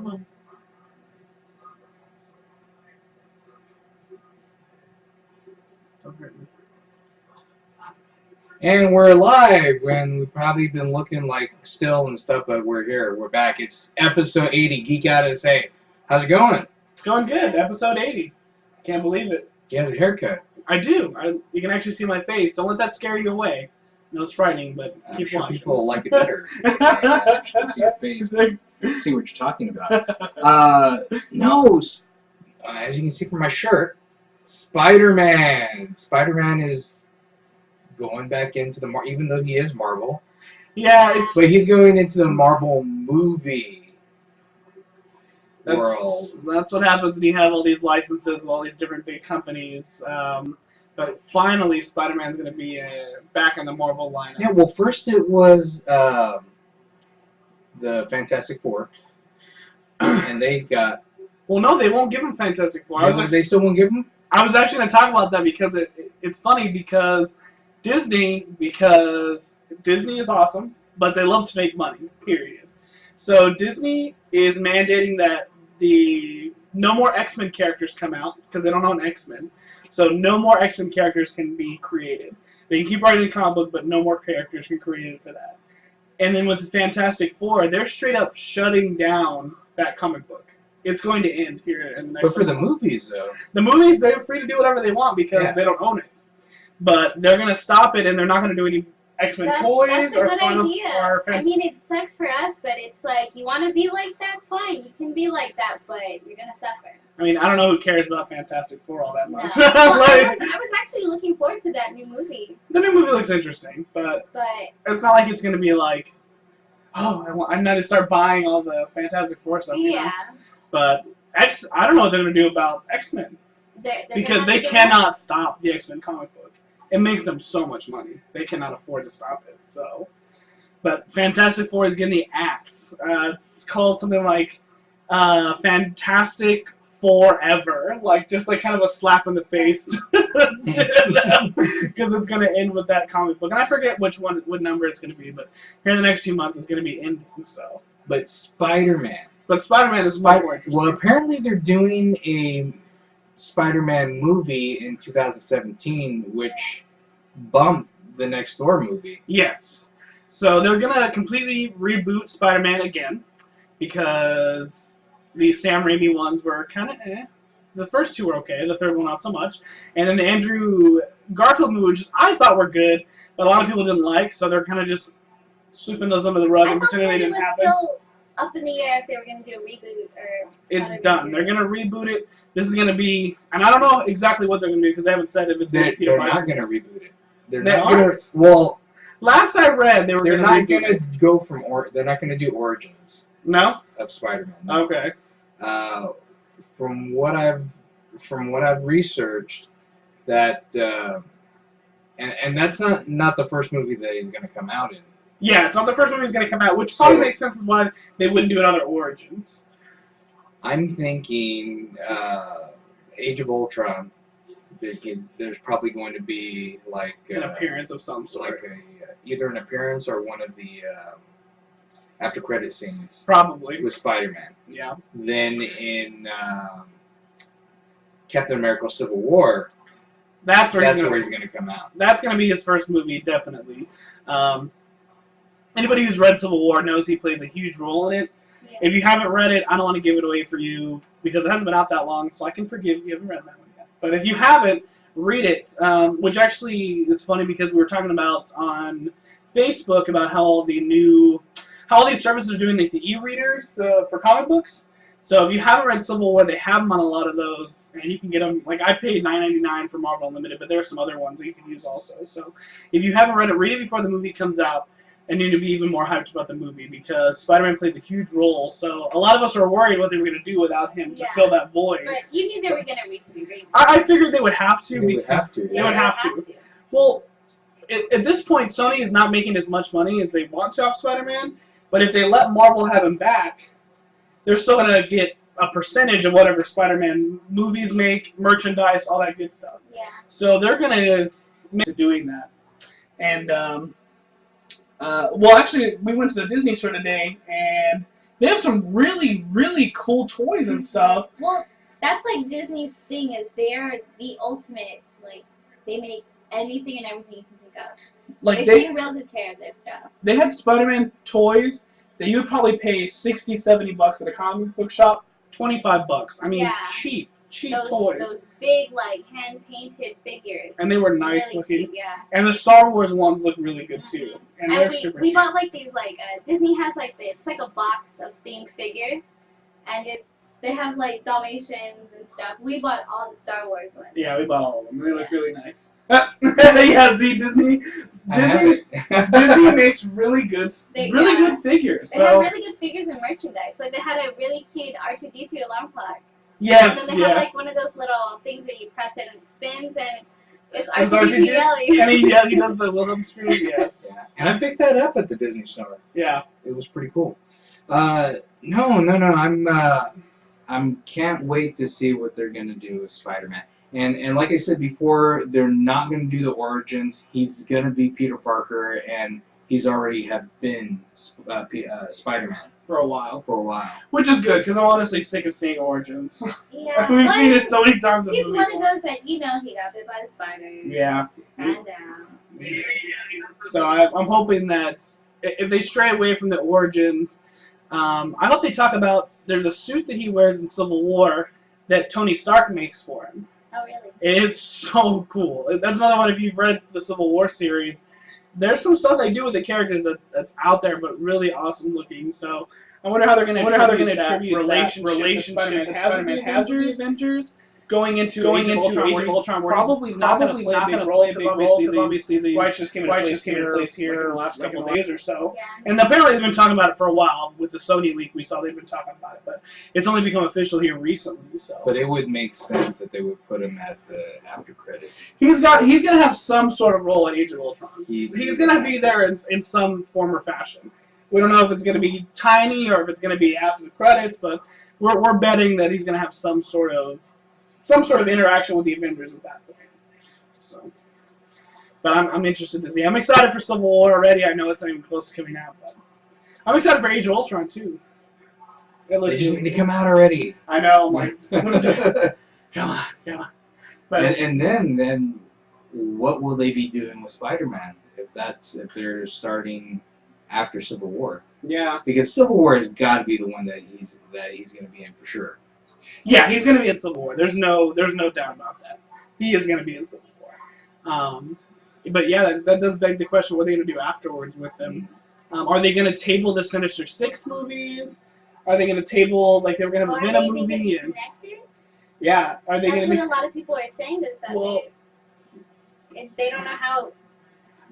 don't know. And we're live when we've probably been looking like still and stuff, but we're here. We're back. It's episode 80. Geek Out of Say. How's it going? It's going good. Episode 80. Can't believe it. He has a haircut. I do. You can actually see my face. Don't let that scare you away. No, it's frightening, but I'm keep sure watching. people like it better. I should see your face. See what you're talking about. No. As you can see from my shirt, Spider-Man. Spider-Man is going back into the even though he is Marvel. Yeah, but he's going into the Marvel movie world. That's what happens when you have all these licenses with all these different big companies. But finally, Spider-Man's going to be back in the Marvel lineup. Yeah, well, first it was the Fantastic Four, and they got. Well, no, they won't give him Fantastic Four. They still won't give him? I was actually going to talk about that because it's funny because Disney is awesome, but they love to make money, period. So Disney is mandating that no more X-Men characters come out because they don't own X-Men. So no more X-Men characters can be created. They can keep writing the comic book, but no more characters can be created for that. And then with the Fantastic Four, they're straight up shutting down that comic book. It's going to end here in the next. But for the movies, though. The movies, they're free to do whatever they want because they don't own it. But they're going to stop it, and they're not going to do any X-Men toys that's a or good Final. idea. I mean, it sucks for us, but it's like, you want to be like that, fine. You can be like that, but you're going to suffer. I mean, I don't know who cares about Fantastic Four all that much. No. Well, I was actually looking forward to that new movie. The new movie looks interesting, but it's not like it's going to be like, oh, I'm going to start buying all the Fantastic Four stuff. You know? But I don't know what they're going to do about X-Men. Because they cannot stop the X-Men comic book. It makes them so much money. They cannot afford to stop it. So, but Fantastic Four is getting the axe. It's called something like Fantastic Forever, just kind of a slap in the face, because it's going to end with that comic book. And I forget what number it's going to be, but here in the next few months it's going to be ending. So, but Spider-Man is much more interesting. Well, apparently they're doing a Spider-Man movie in 2017, which bumped the next Thor movie. Yes. So they're going to completely reboot Spider-Man again, because the Sam Raimi ones were kind of The first two were okay, the third one not so much. And then the Andrew Garfield movie, which I thought were good, but a lot of people didn't like, so they're kind of just sweeping those under the rug and pretending they didn't happen. Still up in the air if they were going to do a reboot or... It's done. They're going to reboot it. This is going to be... And I don't know exactly what they're going to do because they haven't said if it's going to be Peter Parker. They're not going to reboot it. They aren't. Well, last I read, they're not going to go from... They're not going to do origins. No? Of Spider-Man. No. Okay. From what I've researched, that... and that's not the first movie that he's going to come out in. Yeah, it's not the first movie he's going to come out, which probably makes sense as why they wouldn't do another Origins. I'm thinking Age of Ultron. There's probably going to be like an appearance of some sort, like either an appearance or one of the after credit scenes. Probably with Spider-Man. Yeah. Then in Captain America: Civil War. That's where he's going to come out. That's going to be his first movie, definitely. Anybody who's read Civil War knows he plays a huge role in it. Yeah. If you haven't read it, I don't want to give it away for you because it hasn't been out that long, so I can forgive you if you haven't read that one yet. But if you haven't, read it, which actually is funny because we were talking about on Facebook about how all these services are doing like the e-readers for comic books. So if you haven't read Civil War, they have them on a lot of those, and you can get them. Like I paid $9.99 for Marvel Unlimited, but there are some other ones that you can use also. So if you haven't read it, read it before the movie comes out, and you're going to be even more hyped about the movie because Spider-Man plays a huge role. So a lot of us are worried what they were going to do without him to fill that void. But you knew they were going to reboot. I figured they would have to. They would have to. They would have to. Well, at this point, Sony is not making as much money as they want to off Spider-Man, but if they let Marvel have him back, they're still going to get a percentage of whatever Spider-Man movies make, merchandise, all that good stuff. Yeah. So they're going to make doing that. And, well, actually, we went to the Disney store today, and They have some really, really cool toys and stuff. Well, that's like Disney's thing is they're the ultimate, like, they make anything and everything you can think of. Like they they take real good care of their stuff. They had Spider-Man toys that you would probably pay $60, $70 at a comic book shop. $25. I mean, Yeah. cheap Those toys. big, like, hand-painted figures. And they were nice really looking. cute, yeah. And the Star Wars ones look really good too. And they're we, super we cheap. bought like these Disney has like it's like a box of themed figures, and they have like Dalmatians and stuff. We bought all the Star Wars ones. Yeah, we bought all of them. They look really nice. Yeah, see, Disney makes really good good figures. They So have really good figures and merchandise. Like they had a really cute R2-D2 alarm clock. yes, And then they have like one of those little things where you press it and it spins and it's It's R2-D2 yelling. And he does the Wilhelm scream. Yes. Yeah. And I picked that up at the Disney store. Yeah. It was pretty cool. No. I'm can't wait to see what they're gonna do with Spider-Man. And like I said before, they're not gonna do the origins. He's gonna be Peter Parker, and he's already have been Spider-Man For a while. Which is good, because I'm honestly sick of seeing Origins. Yeah. We've but seen it so many times in he's movies. one of those that he got bit by the spider. Yeah. And down. So I'm hoping that if they stray away from the Origins, I hope they talk about, there's a suit that he wears in Civil War that Tony Stark makes for him. Oh, really? It's so cool. That's another one, if you've read the Civil War series, there's some stuff they do with the characters that's out there, but really awesome looking. So I wonder how they're going to attribute that relationship that Spider-Man has with the Avengers. Going into Age of Ultron, where probably not going to play a big role, because obviously the White just came into place here in the last couple of days or so. Yeah. And apparently they've been talking about it for a while. With the Sony leak we saw, they've been talking about it, but it's only become official here recently. So. But it would make sense that they would put him at the after credit. He's gonna have some sort of role in Age of Ultron. He's gonna be there in some form or fashion. We don't know if it's gonna be tiny or if it's gonna be after the credits, but we're betting that he's gonna have some sort of interaction with the Avengers at that point. So, but I'm interested to see. I'm excited for Civil War already. I know it's not even close to coming out, but I'm excited for Age of Ultron too. They just need to come out already. I know. I'm like, what is it? Come on. But and then what will they be doing with Spider-Man if they're starting after Civil War? Yeah. Because Civil War has got to be the one that he's going to be in for sure. Yeah, he's going to be in Civil War. There's no doubt about that. He is going to be in Civil War. But yeah, that does beg the question: what are they going to do afterwards with him? Are they going to table the Sinister Six movies? Are they going to table, like, they were going to have a Venom movie? Be connected? Yeah. Are they going to be? That's what a lot of people are saying. Is that they don't know how.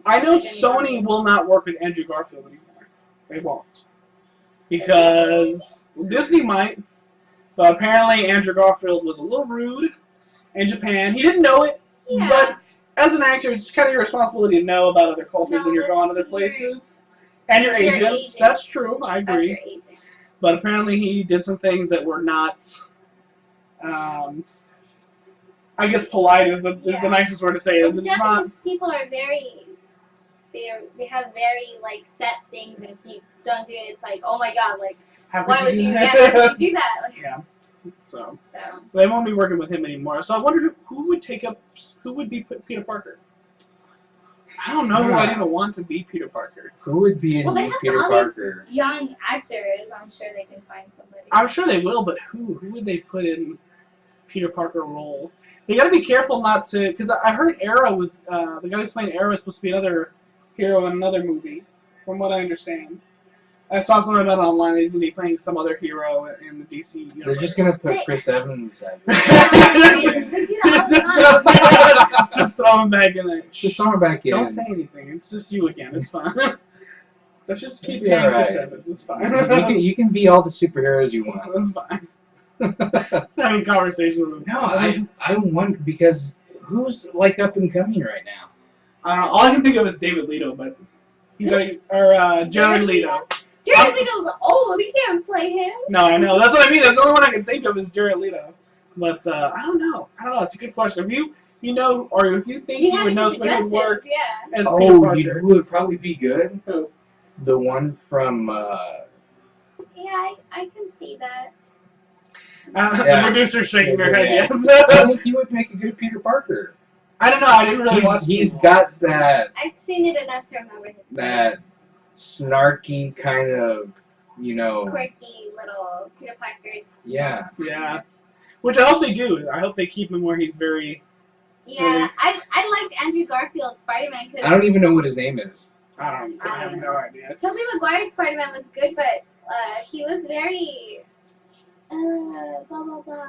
I know Sony will not work with Andrew Garfield anymore. They won't, because Disney might. But apparently Andrew Garfield was a little rude in Japan. He didn't know it, but as an actor, it's kind of your responsibility to know about other cultures when you're going other places. And your agents. That's true. I agree. That's your agent. But apparently he did some things that were not, I guess polite is the nicest word to say. But Japanese people are very, they have very, like, set things, and if you don't do it, it's like, oh my god, like, why would you do that? Like, yeah. So they won't be working with him anymore. So I wondered who would be Peter Parker. I don't know who I'd even want to be Peter Parker. Who would be in Peter Parker? Young actors, I'm sure they can find somebody. I'm sure they will, but who would they put in Peter Parker role? They got to be careful not to, because I heard Arrow was the guy who's playing Arrow is supposed to be another hero in another movie, from what I understand. I saw something about it online. He's going to be playing some other hero in the DC universe. They're just going to put Chris Evans as Just throw him back in there. Just throw him back in. Don't say anything. It's just you again. It's fine. Let's just keep paying Chris Evans. It's fine. You can be all the superheroes you want. That's fine. Just having conversations with him. No, I wonder, because who's like up and coming right now? I don't know. All I can think of is David Leto, but he's Jared Leto. Jared Leto's old. He can't play him. No, I know. That's what I mean. That's the only one I can think of is Jared Leto. But I don't know. It's a good question. If you know, or if you think you would know somebody would work as Peter Parker. Who would probably be good? Who? The one from Yeah, I can see that. The producer's shaking their head, yes. I think he would make a good Peter Parker. I don't know, I didn't really watch He's got that... I've seen it enough to remember his that snarky kind of, you know... quirky little Peter Parker. Yeah. Yeah. Which I hope they do. I hope they keep him where he's very silly. Yeah, I liked Andrew Garfield's Spider-Man because... I don't even know what his name is. I have no idea. Tobey Maguire's Spider-Man was good, but he was very... blah, blah, blah.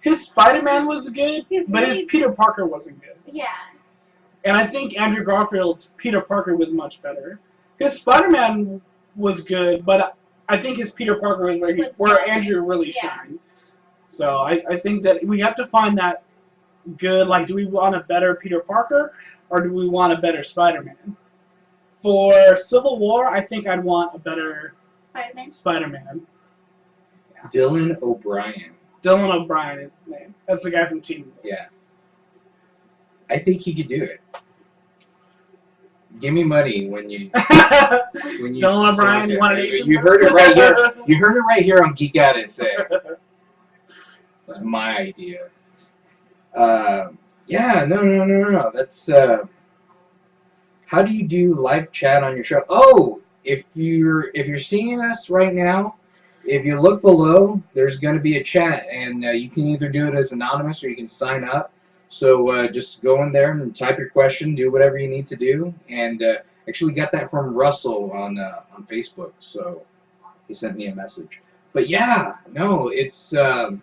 His Spider-Man was good, but really... his Peter Parker wasn't good. Yeah. And I think Andrew Garfield's Peter Parker was much better. His Spider-Man was good, but I think his Peter Parker was where Andrew really shined. So I think that we have to find that good, like, do we want a better Peter Parker, or do we want a better Spider-Man? For Civil War, I think I'd want a better Spider-Man. Yeah. Dylan O'Brien. Dylan O'Brien is his name. That's the guy from Teen Wolf. Yeah. I think he could do it. Give me money when you Dylan O'Brien, you want an agent? You heard it right here. You heard it right here on Geek Out and Say. It's my idea. Yeah, no. That's how do you do live chat on your show? Oh, if you're seeing us right now, if you look below, there's going to be a chat, and you can either do it as anonymous or you can sign up. So just go in there and type your question, do whatever you need to do, and actually got that from Russell on Facebook. So he sent me a message. But yeah, no, it's going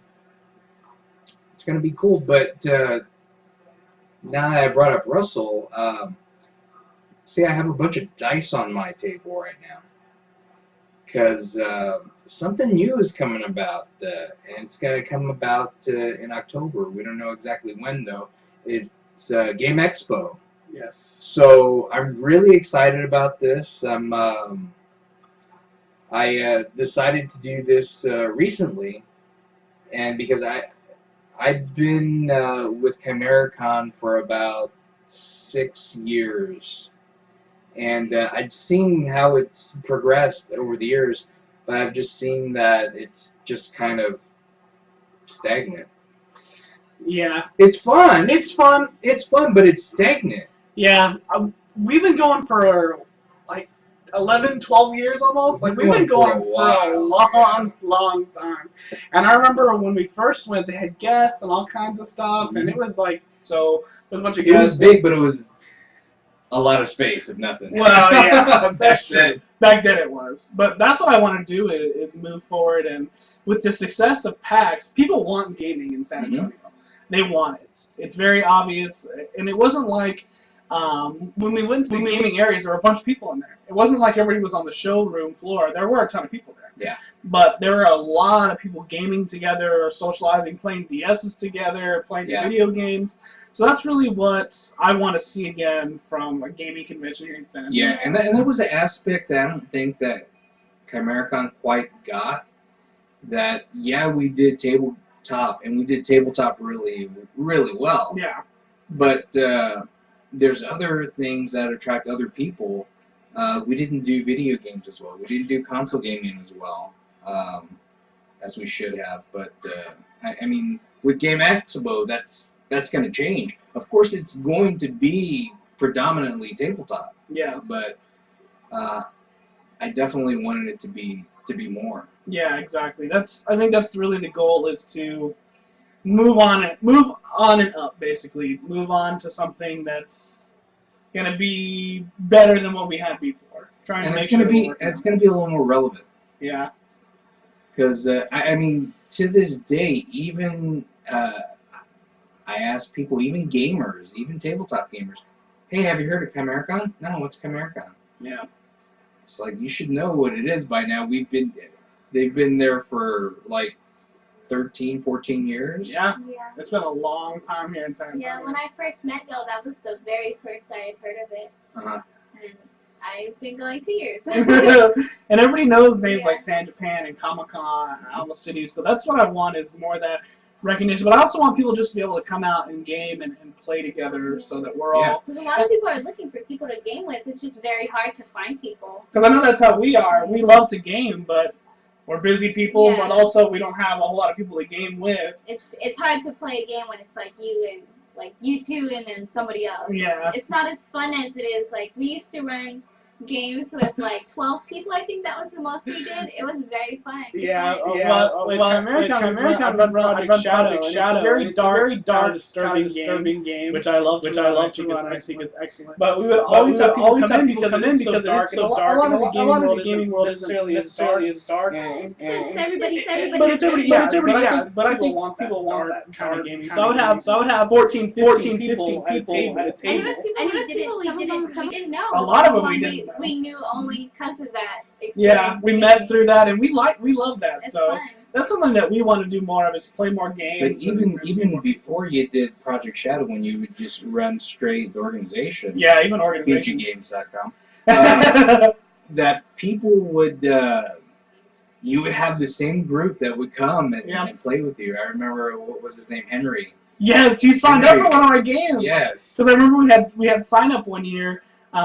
to be cool. But now that I brought up Russell, see, I have a bunch of dice on my table right now. Because something new is coming about, and it's going to come about in October. We don't know exactly when, though. It's GameExpo. Yes. So I'm really excited about this. I decided to do this recently, and because I'd been with ChimeraCon for about 6 years. And I've seen how it's progressed over the years, but I've just seen that it's just kind of stagnant. Yeah. It's fun. It's fun, but it's stagnant. Yeah. We've been going for like 11, 12 years almost. Like we've been going for a long time. And I remember when we first went, they had guests and all kinds of stuff, and it was like, so there's a bunch of guests. It was big, but it was a lot of space, if nothing. Well, yeah, that's true. Back then it was. But that's what I want to do is move forward. And with the success of PAX, people want gaming in San Antonio. They want it. It's very obvious. And it wasn't like when we went to the gaming areas, there were a bunch of people in there. It wasn't like everybody was on the showroom floor. There were a ton of people there. Yeah. But there were a lot of people gaming together, socializing, playing DSs together, playing video games. So that's really what I want to see again from a gaming convention here in San Antonio. Yeah, and that was an aspect that I don't think that ChimeraCon quite got. That, yeah, we did tabletop, and we did tabletop really, really well. Yeah. But there's other things that attract other people. We didn't do video games as well. We didn't do console gaming as well, as we should have. But, I mean, with GameExpo, that's going to change. Of course, it's going to be predominantly tabletop. Yeah. But I definitely wanted it to be more. Yeah, exactly. I think that's really the goal, is to move on and up, basically. Move on to something that's going to be better than what we had before. It's going to be a little more relevant. Yeah. Because I mean, to this day, even I ask people, even gamers, even tabletop gamers, hey, have you heard of ChimeraCon? No, what's ChimeraCon? Yeah. It's like, you should know what it is by now. They've been there for like 13, 14 years. Yeah. Yeah. It's been a long time here in San Antonio. Yeah, when I first met y'all, that was the very first I had heard of it. Uh-huh. And I've been going 2 years. And everybody knows names like San Japan and Comic-Con and Alma City, so that's what I want, is more of that recognition. But I also want people just to be able to come out and game and play together, so that we're all... Because a lot of people are looking for people to game with. It's just very hard to find people. Because I know that's how we are. We love to game, but we're busy people, Yeah. but also we don't have a whole lot of people to game with. It's hard to play a game when it's like you and like you two and then somebody else. Yeah. It's not as fun as it is. Like we used to run games with like 12 people. I think that was the most we did. It was very fun. Yeah, with Chimera I run Project Shadow. It's a very dark, disturbing game, which I love to run. I think is excellent. But we would always have people come in because it's so dark. A lot of the gaming world isn't necessarily as dark. It's everybody's But it's everybody, yeah. But I think people want that kind of gaming. So I would have 14, 15 people at a table. And it was people we didn't know. A lot of them we didn't know. We knew only because of that experience. Yeah, we met through that, and we love that. It's so fun. that's something that we want to do more of, is play more games. But even before you did Project Shadow, when you would just run straight the organization, yeah, even organization, GameGames.com, that people would, you would have the same group that would come and play with you. I remember, what was his name, Henry. Yes, he signed up for one of our games. Yes. Because I remember we had sign up one year.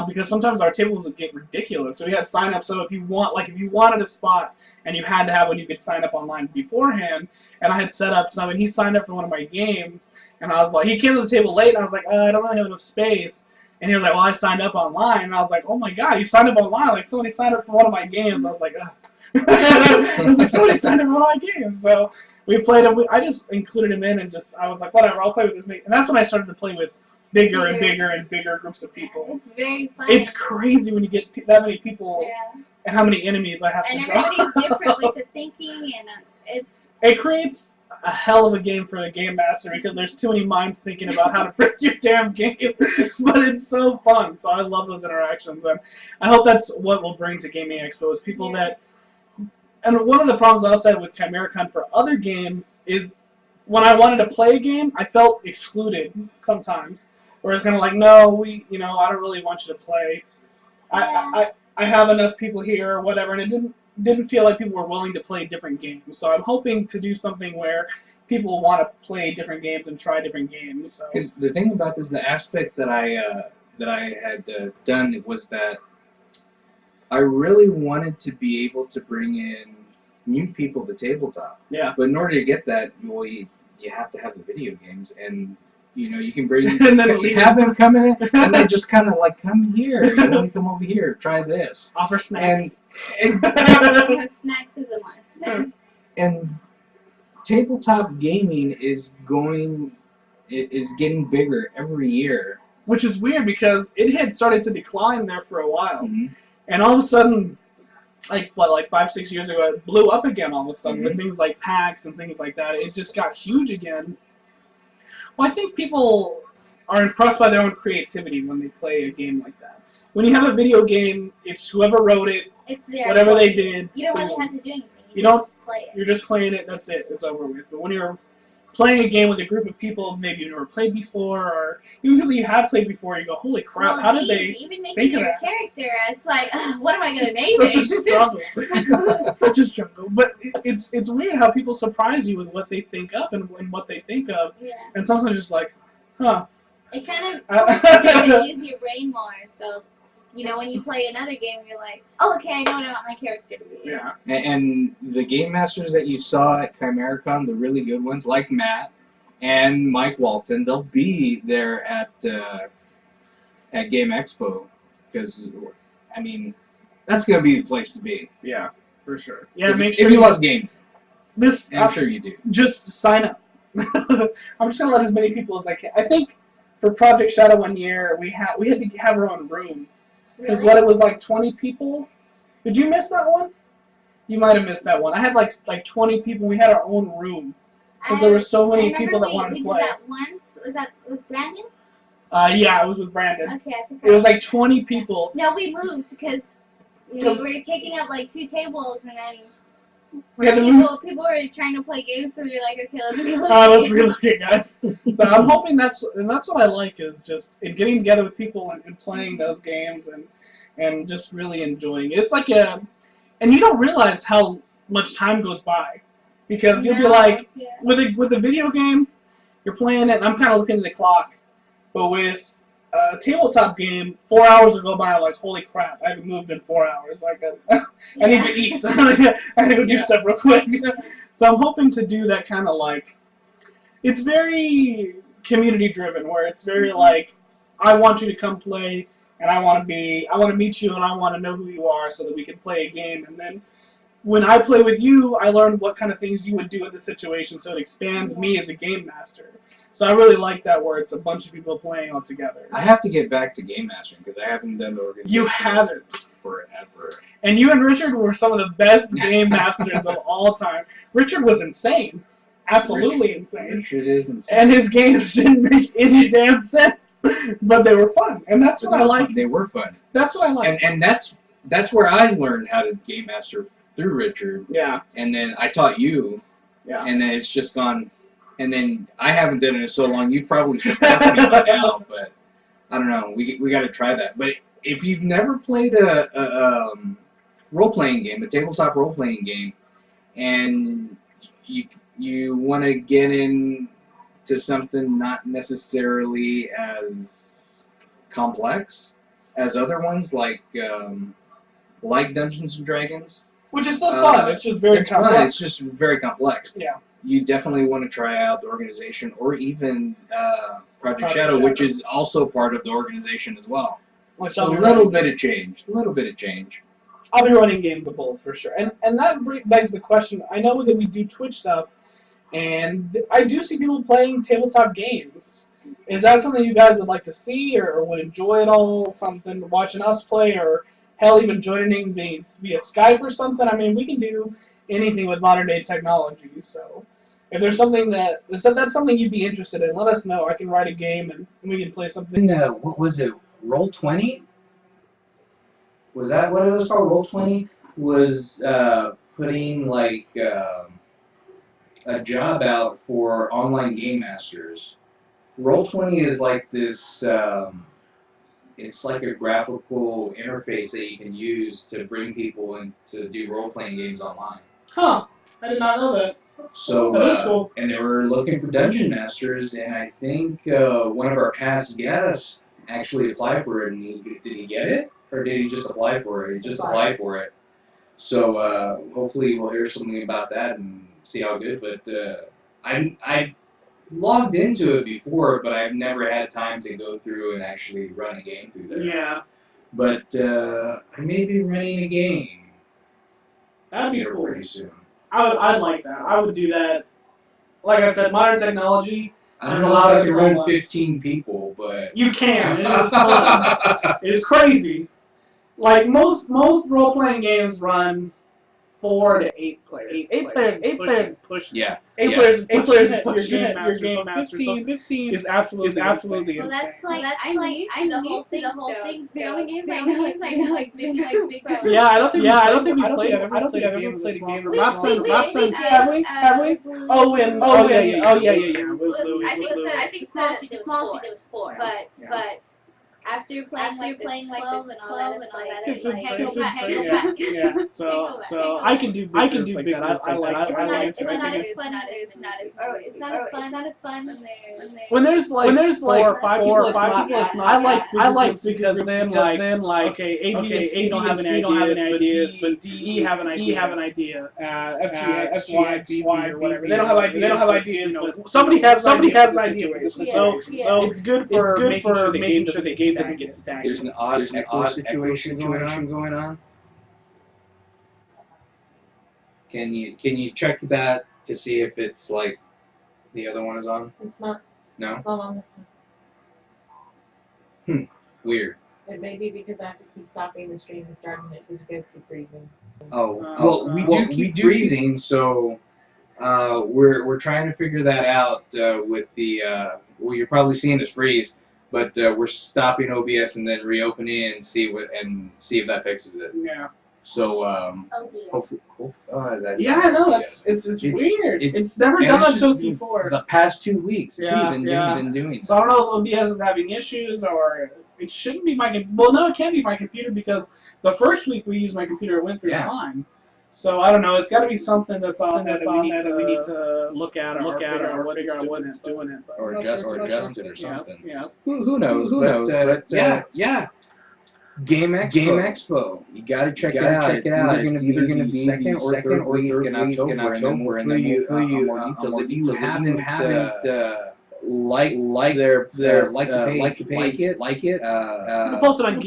Because sometimes our tables would get ridiculous, so we had sign up. So if you wanted a spot and you had to have one, you could sign up online beforehand. And I had set up some, and he signed up for one of my games. And I was like, he came to the table late, and I was like, I don't really have enough space. And he was like, well, I signed up online. And I was like, oh my god, he signed up online? Like, somebody signed up for one of my games. I was like, ugh. I was like, somebody signed up for one of my games. So we played him. I just included him in, and I was like, whatever, I'll play with this mate. And that's when I started to play with bigger and bigger groups of people. It's very fun. It's crazy when you get that many people and how many enemies I have to draw. And everybody's different with the thinking, and it creates a hell of a game for the game master, because there's too many minds thinking about how to break your damn game. But it's so fun. So I love those interactions, and I hope that's what we'll bring to GaMExpo, is people that. And one of the problems I also had with ChimeraCon for other games is, when I wanted to play a game, I felt excluded sometimes. Where it's kind of like, no, I don't really want you to play. I have enough people here or whatever, and it didn't feel like people were willing to play different games. So I'm hoping to do something where people want to play different games and try different games. Because the thing about this, the aspect that I had done was that I really wanted to be able to bring in new people to tabletop. Yeah. But in order to get that, you have to have the video games, and you can bring and then have them come in, and they just kind of like, come here, you want to come over here, try this. Offer snacks. And snacks is a must. And tabletop gaming is getting bigger every year. Which is weird, because it had started to decline there for a while. Mm-hmm. And all of a sudden, like 5-6 years ago, it blew up again all of a sudden with things like PAX and things like that. It just got huge again. Well, I think people are impressed by their own creativity when they play a game like that. When you have a video game, it's whoever wrote it, it's there, whatever they did. You don't really have to do anything. You don't play it. You're just playing it. That's it. It's over with. But when you're playing a game with a group of people maybe you never played before, or even people you have played before, you go, holy crap, how did they even making think of your that? character, it's like, what am I going to name Such it? a struggle. Such a struggle. But it's weird how people surprise you with what they think up and what they think of. Yeah. And sometimes just like, huh. It kind of forces you to use your brain more, so when you play another game, you're like, oh, okay, I know what I want my character to be. Yeah. And the game masters that you saw at ChimeraCon, the really good ones, like Matt and Mike Walton, they'll be there at GameExpo, because, I mean, that's going to be the place to be. Yeah, for sure. Yeah, if you love gaming. I'm sure you do. Just sign up. I'm just going to let as many people as I can. I think for Project Shadow one year, we had to have our own room. Because it was like 20 people. Did you miss that one? You might have missed that one. I had like 20 people. We had our own room because there were so many people that wanted to play. We did that once. Was that with Brandon? Yeah, it was with Brandon. Okay, I think it was like 20 people. No, we moved because we were taking up like 2 tables, and then people were trying to play games, so we were like, okay, let's relocate. Let's relocate, guys. So I'm hoping that's what I like, is just getting together with people and playing those games and just really enjoying it. It's like and you don't realize how much time goes by, because you'll be like, with a video game, you're playing it, and I'm kind of looking at the clock, but with tabletop game, 4 hours will go by. I'm like, holy crap, I haven't moved in 4 hours. Like, I need to eat. I gotta go do stuff real quick. So I'm hoping to do that kind of like, it's very community driven, where it's very like, I want you to come play, and I want to meet you, and I want to know who you are, so that we can play a game. And then when I play with you, I learn what kind of things you would do in the situation, so it expands me as a game master. So I really like that, where it's a bunch of people playing all together. I have to get back to game mastering because I haven't done the organization. You haven't. Forever. And you and Richard were some of the best game masters of all time. Richard was insane. Absolutely insane. Richard is insane. And his games didn't make any damn sense. But they were fun. And that's what I like. They were fun. That's what I like. And that's where I learned how to game master through Richard. Yeah. And then I taught you. Yeah. And then it's just gone. And then I haven't done it in so long. You've probably surpassed me by now. But I don't know. We got to try that. But if you've never played a role-playing game, a tabletop role-playing game, and you want to get into something not necessarily as complex as other ones, like Dungeons and Dragons, which is still fun. It's just very complex. Fun. It's just very complex. Yeah. You definitely want to try out the organization, or even Project Shadow, which is also part of the organization as well. So a little bit of change. I'll be running games of both for sure. And that begs the question. I know that we do Twitch stuff, and I do see people playing tabletop games. Is that something you guys would like to see, or would enjoy at all? Something watching us play, or hell, even joining via Skype or something? I mean, we can do anything with modern day technology. So if there's something that's something you'd be interested in, let us know. I can write a game and we can play something. What was it? Roll20? Was that what it was called? Roll20 was putting like a job out for online game masters. Roll20 is like this. It's like a graphical interface that you can use to bring people in to do role-playing games online. Huh? I did not know that. So, that is cool. And they were looking for dungeon masters, and I think one of our past guests actually applied for it. And did he get it, or did he just apply for it? He just applied for it. So hopefully we'll hear something about that and see how good. But I've logged into it before, but I've never had time to go through and actually run a game through there. Yeah. But I may be running a game. That'd be cool. Pretty soon. I'd like that. I would do that. Like I said, modern technology. I don't know if I can run 15 people, but you can. It is fun. It's crazy. Like most role-playing games run 4 to 8 players. 8 players push. Yeah. 8 players push your game master. 15 is absolutely insane. Well, that's like I'm new to the whole thing. The only games I know is Big Yeah, I don't think I've ever played a game with not since have we? Oh yeah. I think small speed there was 4. But after playing like 12 and all that, it's like hang back. Yeah. So I can do big that. I like it. It's not as fun. It's not as fun when there's like 4 or 5 people. It's not. I like because then okay, A, B, and C don't have any ideas, but D, E have an idea. F, G, X, Y, B, Z, or whatever. They don't have ideas. But somebody has an idea for this. So it's good for making sure the game doesn't get stagnant. There's an odd situation going on. Can you check that to see if it's like the other one is on? It's not. No? It's not on this one. Weird. It may be because I have to keep stopping the stream and starting it because you guys keep freezing. Oh, we do keep freezing, so we're trying to figure that out with the well, you're probably seeing this freeze, but we're stopping OBS and then reopening and see if that fixes it. Yeah. So hopefully yeah, I know it's weird. It's never done on shows before. The past 2 weeks, it's even been doing. So I don't know if OBS is having issues or it shouldn't be my. Well, no, it can't be my computer because the first week we used my computer, it went through fine. So I don't know. It's got to be something that's on that we need to look at or figure out what it's doing it. Or adjust it or something. Yeah. Who knows? But yeah. GameExpo. You gotta check it out. It's either gonna be second or third week in October, and we'll fill you more details. If you haven't like it. We'll post it on Geek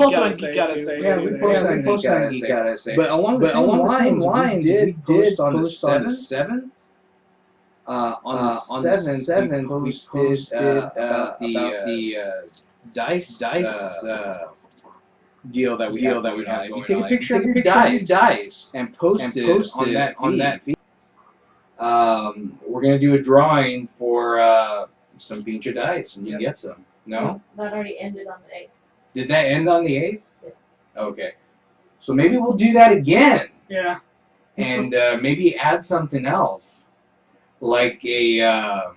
Gotta Say. Yeah, we posted on Geek Gotta Say. But along the same lines, we did post on the 7th. On the 7th, we posted about the dice deal that we have. If you take a picture of your dice and post it on that feed. We're gonna do a drawing for some pincha dice, and you get some. No? That already ended on the 8th. Did that end on the 8th? Yeah. Okay. So maybe we'll do that again. Yeah. And maybe add something else, like a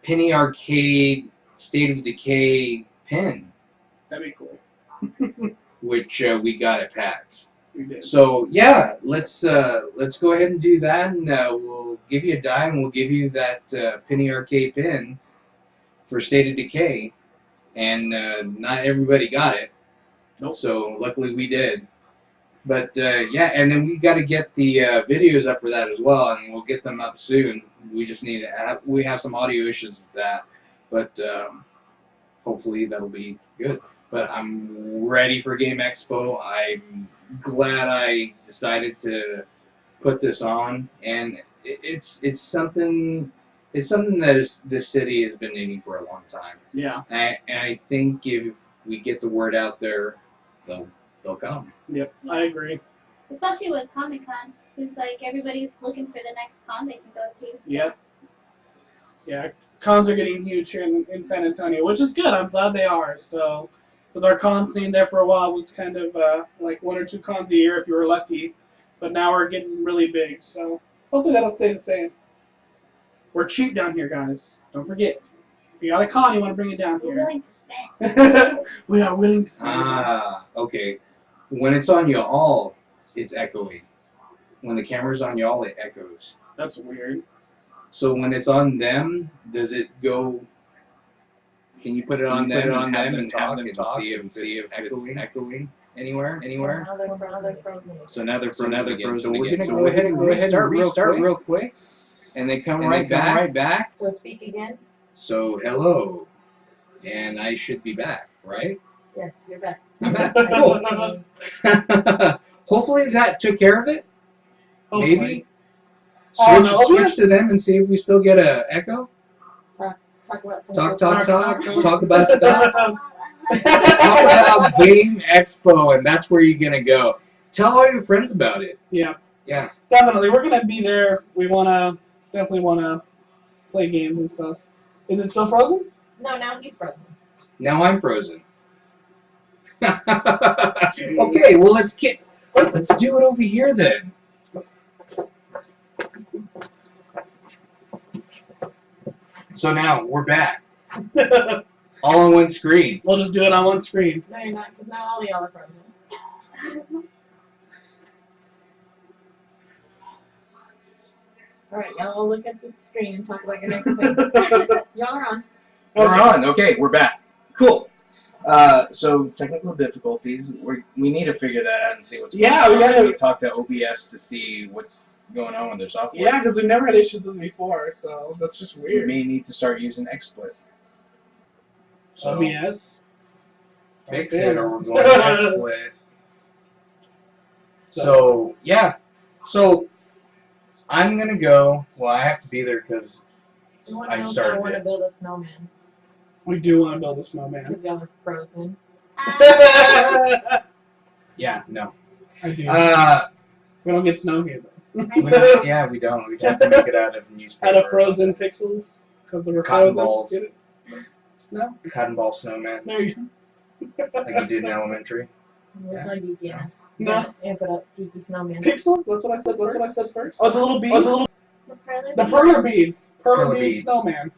Penny Arcade State of Decay pin. That'd be cool. Which we got at PAX. We did. So yeah, let's go ahead and do that, and we'll give you a die, and we'll give you that Penny Arcade pin for State of Decay, and not everybody got it. Nope. So luckily we did. But yeah, and then we got to get the videos up for that as well, and we'll get them up soon. We just need to we have some audio issues with that, but hopefully that'll be good. But I'm ready for GameExpo. I'm glad I decided to put this on, and it's something that this city has been needing for a long time. Yeah. And I think if we get the word out there, they'll come. Yep, I agree. Especially with Comic-Con, since like everybody's looking for the next con they can go to. Yep. Yeah, cons are getting huge here in San Antonio, which is good. I'm glad they are. So, because our con scene there for a while was kind of like 1 or 2 cons a year if you were lucky, but now we're getting really big. So hopefully that'll stay the same. We're cheap down here, guys. Don't forget. If you got a con, you want to bring it down We're here. willing to spend. We are willing to spend. Okay. When it's on y'all, it's echoing. When the camera's on y'all, it echoes. That's weird. So when it's on them, does it go? Can you put it on them and have them talk and see if it's echoing anywhere? Now they're frozen. So now they're frozen again. So we're gonna go ahead and restart real quick, and they come right back. So speak again. So hello, and I should be back, right? Yes, you're back. I'm back. Cool. Hopefully that took care of it. Hopefully. Maybe. Oh, Switch to them and see if we still get a echo. Talk about some Talk Talk about stuff. Talk about GameExpo, and that's where you're gonna go. Tell all your friends about it. Yeah. Yeah. Definitely, we're gonna be there. We definitely wanna play games and stuff. Is it still frozen? No, now he's frozen. Now I'm frozen. Okay, well let's do it over here then. So now we're back, all on one screen. We'll just do it on one screen. No, you're not, because now all y'all are frozen. Alright, y'all will look at the screen and talk about your next thing. Y'all are on. We're on. Okay, we're back. Cool. So technical difficulties. We need to figure that out and see what's going on. We gotta talk to OBS to see what's going on with their software. Yeah, because we've never had issues with it before, so that's just We weird. may need to start using XSplit. So OBS. fix it, or we're going to XSplit. So yeah. So I'm gonna go. Well, I have to be there because You want I to know if started I want to it. build a snowman, We do want to build a snowman. because y'all are frozen. yeah, no. I do. Uh, We don't get snow here, though. yeah, we don't. We have to make it out of newspaper. Out of frozen pixels, because they were Cotton frozen. balls. Get it? No? Cotton ball snowman, There you go. like you did in elementary. It's not geeky enough. No. Amp it up, geeky snowman. Pixels? That's what I said. That's what I said first. Oh, the little beads. The The perler beads. Perler Perler beads beads. snowman.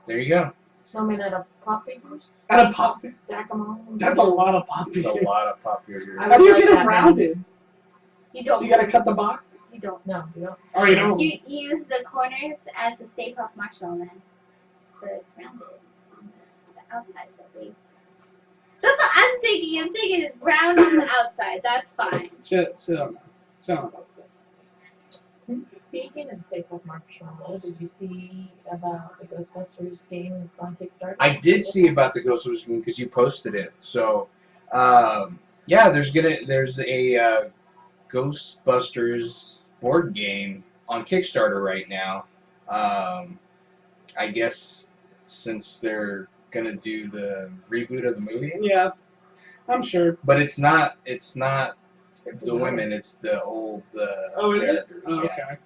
There you go. Snowman out of pop figures. Out of pop. Stack them all. That's a lot of pop It's a figures. lot of popular. How do you get them rounded? You don't. You gotta cut the box? You don't. No, you don't. Or you don't? You use the corners as the Stay Puft Marshmallow Man. So it's rounded on the outside at least. That's what I'm thinking. I'm thinking it's brown on the outside. That's fine. She don't know. She don't know about stuff. Speaking of Stay Puft Marshmallow, did you see about the Ghostbusters game that's on Kickstarter? I did see about the Ghostbusters game because you posted it. So, yeah, there's a Ghostbusters board game on Kickstarter right now. I guess since they're gonna do the reboot of the movie. Yeah, I'm sure. But it's not the women. It's the old. Oh, is it? characters, Oh, yeah. okay.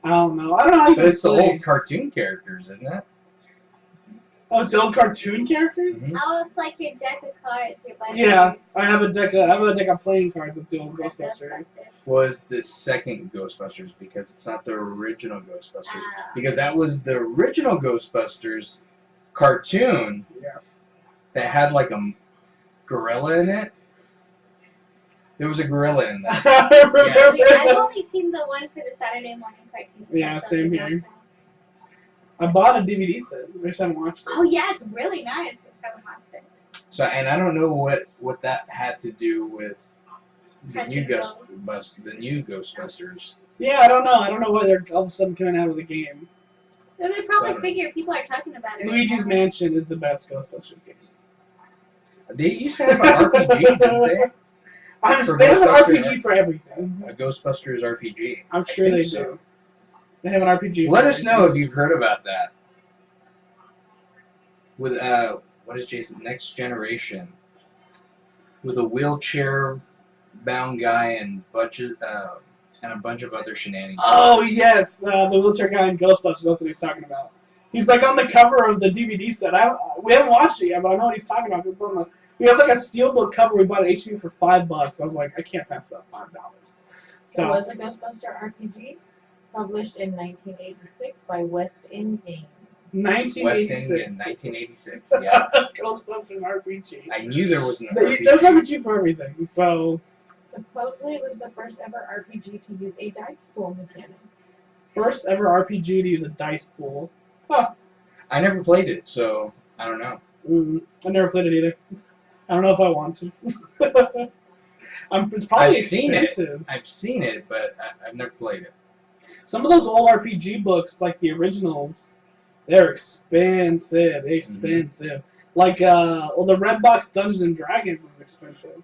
I don't know. I don't know how you But it's the play. old cartoon characters, isn't it? Oh, it's the old cartoon characters? Mhm. Oh, it's like your deck of cards. Your buddy. Yeah, I have a deck of playing cards. It's the old Ghostbusters. Was the second Ghostbusters because it's not the original Ghostbusters. Ah. Because that was the original Ghostbusters cartoon Yes. that had like a gorilla in it. There was a gorilla in that. I remember I've that. only seen the ones for the Saturday morning cartoons. Yeah, same here. I bought a DVD set. I just haven't watched it. Oh yeah, it's really nice. Just haven't watched it. So, and I don't know what that had to do with the new Touch and the new Ghostbusters. Yeah, I don't know. I don't know why they're all of a sudden coming out with a game. So they probably So- figure people are talking about it. Luigi's right now. Mansion is the best Ghostbusters game. They used to have an RPG, didn't they? For They have an Ghostbusters, RPG for everything. A Ghostbusters RPG. I'm sure think they so. do. They have an RPG. Let for us know if you've heard about that. With what is Jason? Next Generation. With a wheelchair-bound guy and a bunch of other shenanigans. Oh yes, the wheelchair guy in Ghostbusters. That's what he's talking about. He's like on the cover of the DVD set. We haven't watched it yet, but I know what he's talking about. It's on the. We have like a steelbook cover. We bought at HB for $5. I was like, I can't pass up $5. It So was a Ghostbuster RPG published in 1986 by West End Games. West End in 1986. 1986. Yes. Ghostbusters RPG. I knew there was an There's RPG. RPG for everything. So Supposedly it was the first ever RPG to use a dice pool mechanic. first ever RPG to use a dice pool. Huh. I never played it, so I don't know. I never played it either. I don't know if I want to. It's probably I've seen it. expensive. I've seen it, but I've never played it. Some of those old RPG books, like the originals, they're expensive. Expensive. Like, well, the Red Box Dungeons and Dragons is expensive.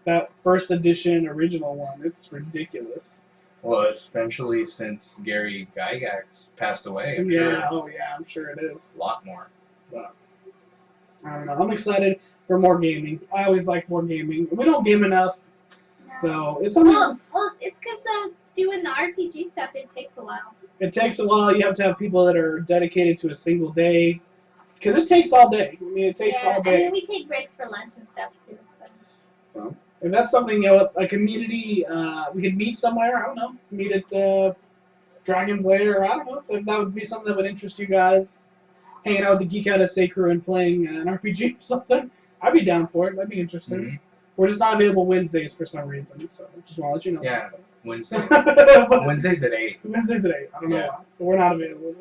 That first edition original one, it's ridiculous. Well, especially since Gary Gygax passed away, I'm Yeah, sure oh yeah, I'm sure it is. a lot more. I don't know. I'm excited for more gaming. I always like more gaming. We don't game enough, so it's something. Well, it's because doing the RPG stuff, it takes a while. It takes a while. You have to have people that are dedicated to a single day, because it takes all day. I mean, it takes all I day. mean, we take breaks for lunch and stuff too. But So if that's something, a community, we could meet somewhere. I don't know, meet at Dragon's Lair. I don't know if that would be something that would interest you guys. Hanging out with the Geek Out SA crew and playing an RPG or something. I'd be down for it. That'd be interesting. Mhm. We're just not available Wednesdays for some reason, so just want to let you know. Yeah, Wednesday. But Wednesdays at 8. Wednesdays at 8. I don't know Yeah. why, but we're not available.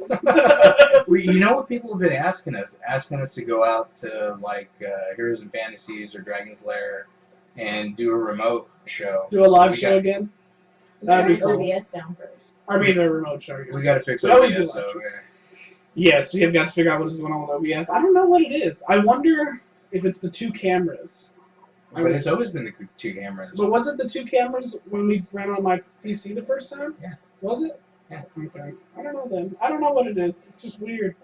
You know what people have been asking us? Asking us to go out to like Heroes and Fantasies or Dragon's Lair and do a remote show. Do a live We show got- again. We That'd be got cool. OBS down first. I mean, a remote show again. We got to fix We always do OBS, live so show. yeah. Yes, we have got to figure out what is going on with OBS. I don't know what it is. I wonder if it's the two cameras. But it's always been the two cameras. But was it the two cameras when we ran on my PC the first time? Yeah. Was it? Yeah. Okay. I don't know then. I don't know what it is. It's just weird.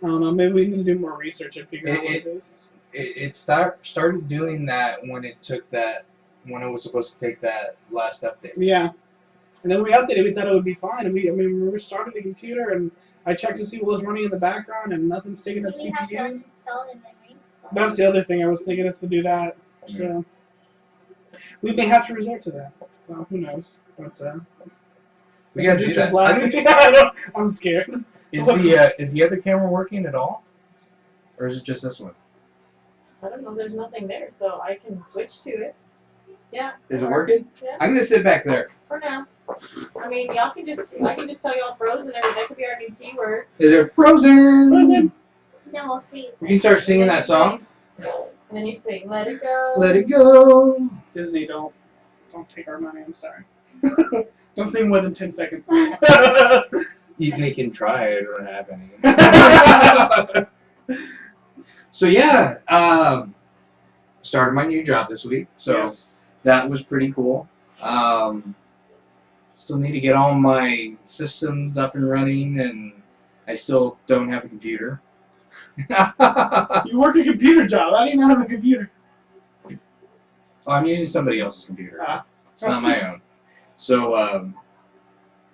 I don't know. Maybe we need to do more research and figure out what it is. It started doing that when it was supposed to take that last update. Yeah. And then we updated. We thought it would be fine. And we restarted the computer, and I checked to see what was running in the background, and nothing's taking up we have to CPU. uninstall and then reinstall. That's the other thing I was thinking is to do that. So we may have to resort to that. So who knows? But We gotta do producers that. laughing. I don't- I'm scared. Is the other camera working at all, or is it just this one? I don't know, there's nothing there, so I can switch to it. Yeah. Is it working? Yeah. I'm gonna sit back there. For now. I mean, I can just tell y'all frozen there. That could be our new keyword. Is it frozen? Frozen. No, please. You can start singing that song. And then you sing, let it go. Let it go. Disney, don't take our money. I'm sorry. Don't sing more than 10 seconds. They can try it or have any. So yeah, started my new job this week. So Yes. that was pretty cool. Still need to get all my systems up and running, and I still don't have a computer. You work a computer job. How do you not have a computer? I'm using somebody else's computer. Ah. It's not my own. So,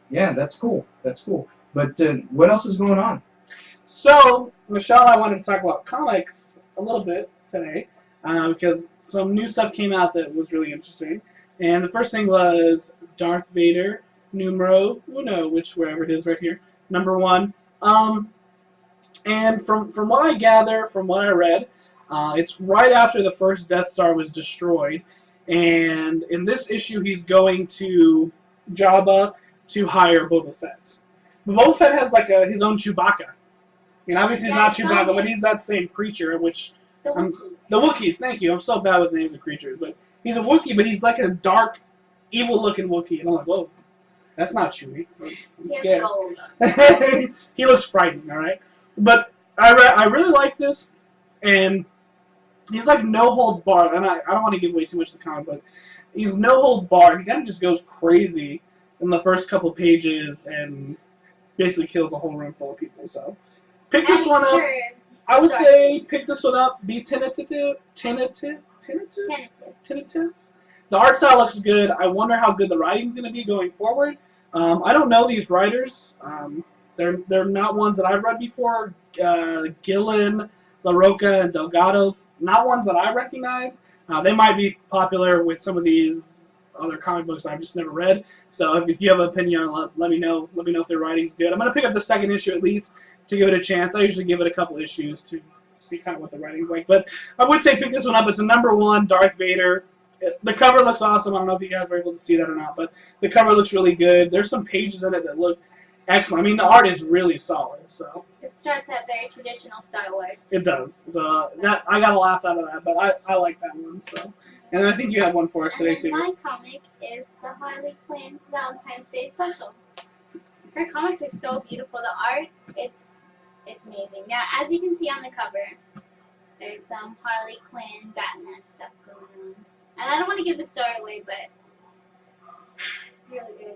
yeah, that's cool. That's cool. But what else is going on? So, Michelle and I wanted to talk about comics a little bit today because some new stuff came out that was really interesting. And the first thing was Darth Vader numero uno, which wherever it is right here, #1. And from what I gather, from what I read, it's right after the first Death Star was destroyed. And in this issue, he's going to Jabba to hire Boba Fett. But Boba Fett has like his own Chewbacca. I mean, obviously he's not Chewbacca, but he's that same creature, which... The Wookiee. The Wookiees, thank you. I'm so bad with names of creatures, but he's a Wookiee, but he's like a dark, evil-looking Wookiee. And I'm like, whoa, that's not Chewie. I'm scared. He looks frightening, all right? But I really like this, and he's like no holds barred. And I don't want to give away too much of the comic, but he's no holds barred. He kind of just goes crazy in the first couple pages and basically kills a whole room full of people. So pick this one up. I would say pick this one up. Be tentative. The art style looks good. I wonder how good the writing's going to be going forward. I don't know these writers. They're not ones that I've read before. Gillen, LaRocca, and Delgado, not ones that I recognize. They might be popular with some of these other comic books I've just never read. So if you have an opinion, let me know. Let me know if their writing's good. I'm going to pick up the second issue at least to give it a chance. I usually give it a couple issues to see kind of what the writing's like. But I would say pick this one up. It's a #1, Darth Vader. The cover looks awesome. I don't know if you guys were able to see that or not, but the cover looks really good. There's some pages in it that look excellent. I mean, the art is really solid. So It starts at very traditional Star Wars. it does. So that I got a laugh out of that, but I like that one. So, and I think you had one for us today And then too. my comic is the Harley Quinn Valentine's Day special. Her comics are so beautiful. The art, it's amazing. Now, as you can see on the cover, there's some Harley Quinn Batman stuff going on. And I don't want to give the story away, but it's really good.